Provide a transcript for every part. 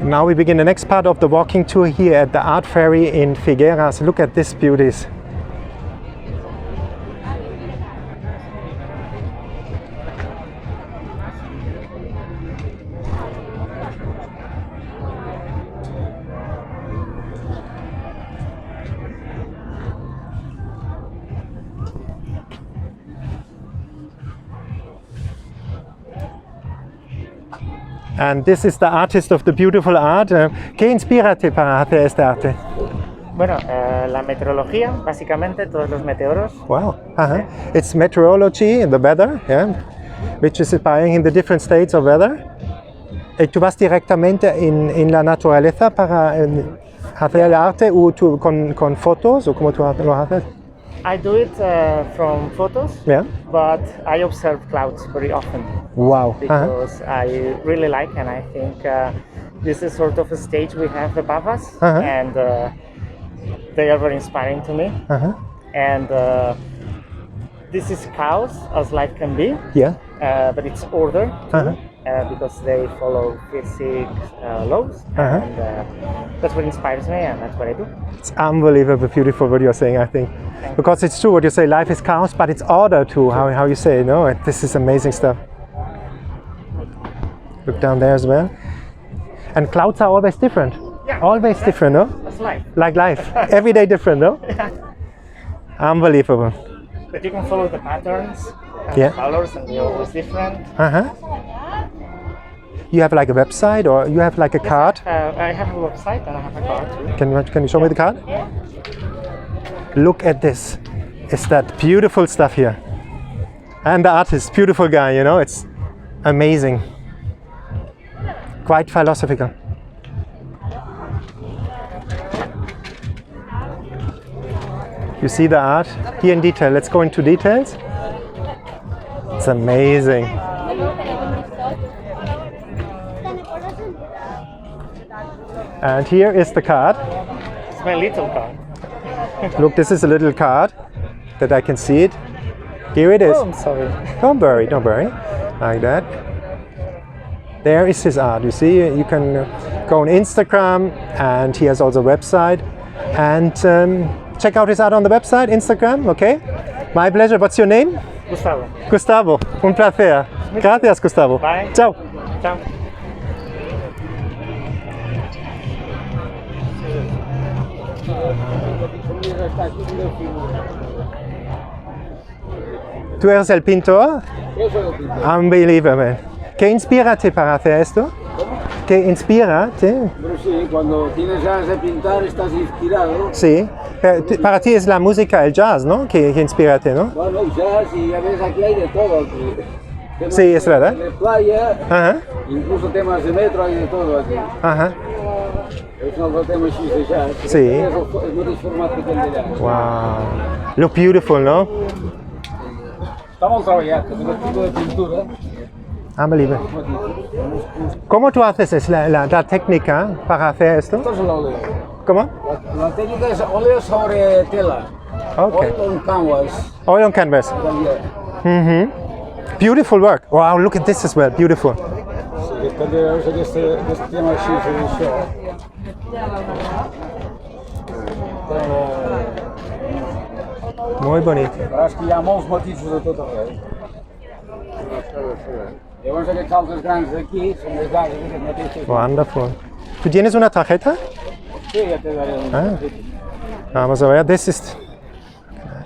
Now we begin the next part of the walking tour here at the art ferry in Figueres. Look at these beauties. And this is the artist of the beautiful art. ¿Qué inspírate para hacer este arte? Bueno, la meteorología, básicamente todos los meteoros. Wow. It's meteorology and the weather, yeah, which is inspiring in the different states of weather. ¿Tú vas directamente en la naturaleza para hacer el arte o tú con fotos o cómo tú lo haces? I do it from photos, Yeah. but I observe clouds very often. Wow. Because I really like, and I think this is sort of a stage we have above us, Uh-huh. and they are very inspiring to me. And this is chaos as life can be, Yeah. but it's order too, because they follow physics laws, and that's what inspires me, and that's what I do. It's unbelievably beautiful what you're saying, I think. Because it's true what you say, life is chaos, but it's order too, how you say, no? This is amazing stuff. Look down there as well. And clouds are always different. Yeah. Always different, no? That's life. Like life. Every day different, no? Yeah. Unbelievable. But you can follow the patterns and Yeah. colors, and they're always different. You have like a website or you have like a card? I have a website and I have a card too. Can you show me the card? Look at this. It's that beautiful stuff here. And the artist, beautiful guy, you know, it's amazing. Quite philosophical. You see the art here in detail. Let's go into details. It's amazing. And here is the card. It's my little card. Look, this is a little card that I can see it. Here it is. Oh, I'm sorry. Don't worry, don't worry. Like that. There is his art. You see, you can go on Instagram, and he has also a website. And check out his art on the website, Instagram, okay? My pleasure. What's your name? Gustavo. Gustavo. Un placer. Gracias, Gustavo. Bye. Ciao. Ciao. ¿Tú eres el pintor? Unbelievable. ¿Qué inspírate para hacer esto? ¿Qué inspírate? Pero sí, cuando tienes ganas de pintar estás inspirado. Sí. Para ti es la música, el jazz, ¿no? Que inspírate, ¿no? Bueno, jazz y a veces aquí hay de todo. Temas Sí, es verdad. de playa, Ajá. incluso temas de metro hay de todo aquí. Ajá. Es un tema X de jazz. Sí. Es muy formático el de jazz. Wow. Look beautiful, ¿no? Estamos trabajando con el tipo de pintura. Unbelievable. ¿Cómo tú haces la técnica para hacer esto? Esto es el óleo. ¿Cómo? La técnica es óleo sobre tela. Okay. Oil on canvas. Oil on canvas. Beautiful work. Wow, look at this as well. Beautiful. Este tema X de show. Muy bonito. Acho que há maus motivos de todo o resto. Eu vou ver calças grandes aqui, são das áreas que não tem. Wonderful. ¿Tú tienes una tarjeta? Sí, ya te daré un. Vamos a ver. This is.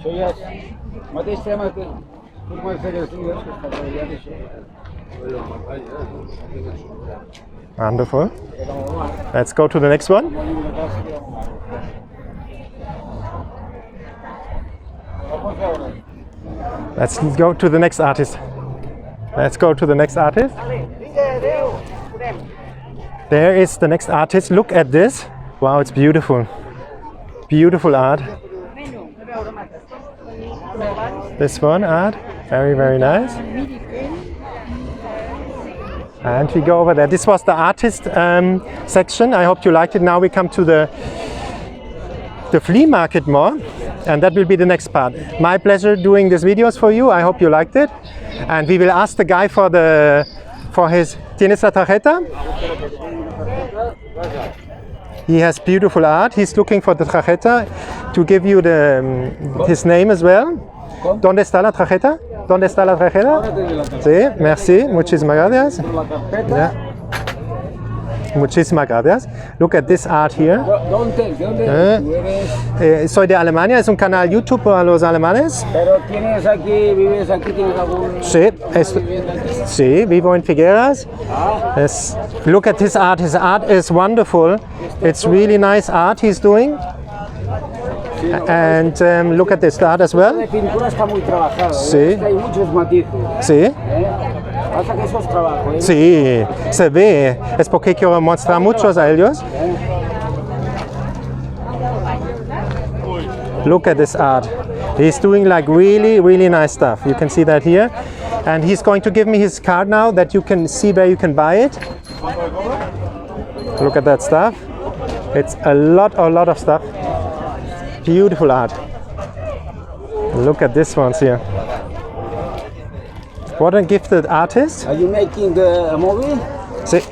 Show yes. Mas este tema que por mais ser assim, eu estou trabalhando isso. Wonderful. Let's go to the next one. Let's go to the next artist. Let's go to the next artist. There is the next artist. Look at this. Wow, it's beautiful. Beautiful art. This one art. Very, very nice. And we go over there. This was the artist section. I hope you liked it. Now we come to the flea market more, and that will be the next part. My pleasure doing these videos for you. I hope you liked it. And we will ask the guy for his. ¿Tienes la tarjeta? He has beautiful art. He's looking for the tarjeta to give you his name as well. ¿Dónde está la tarjeta? ¿Dónde está la tarjeta? Sí, merci. Muchísimas gracias. Yeah. Muchísimas gracias. Look at this art here. Soy de Alemania, es un canal YouTube para los alemanes. Pero tienes aquí, vives aquí, tienes algún... Sí, sí, vivo en Figueres. Look at his art. His art is wonderful. It's really nice art he's doing. And look at this art as well. La pintura está muy trabajada. Sí. Hay muchos matices. Sí. Pasa que eso es trabajo. Sí, se ve. Es porque quiero mostrar muchos a ellos. Look at this art. He's doing like really, really nice stuff. You can see that here. And he's going to give me his card now that you can see where you can buy it. Look at that stuff. It's a lot of stuff. Beautiful art. Look at this ones here. What a gifted artist. Are you making a movie? Sí.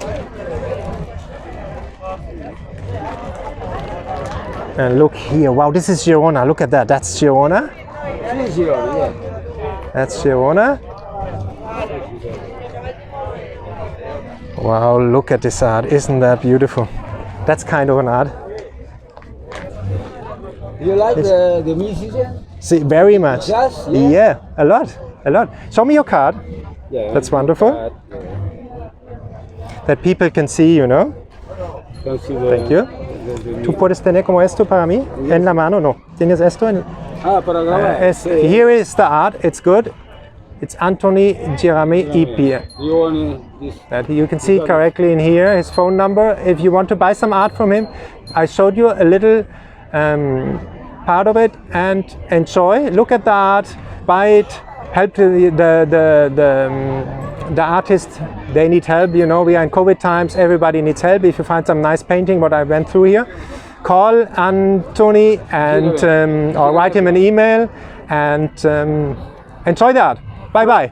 And look here. Wow, this is Girona. Look at that. That's Girona. Yeah. That's Girona. Wow, look at this art. Isn't that beautiful? That's kind of an art. You like the musician? See, very much. Jazz? Yeah, a lot. Show me your card. Yeah. That's wonderful. That people can see, you know. Thank you. ¿Tú puedes tener como esto para mí? En la mano, no. ¿Tienes esto? Para grabar. Here is the art. It's good. It's Anthony Jeremy EP. You want this? That you can see correctly in here, his phone number. If you want to buy some art from him, I showed you a little part of it, and enjoy. Look at the art, buy it, help the artist. They need help. You know, we are in COVID times. Everybody needs help. If you find some nice painting, what I went through here, call Anthony and or write him an email and enjoy the art. Bye bye.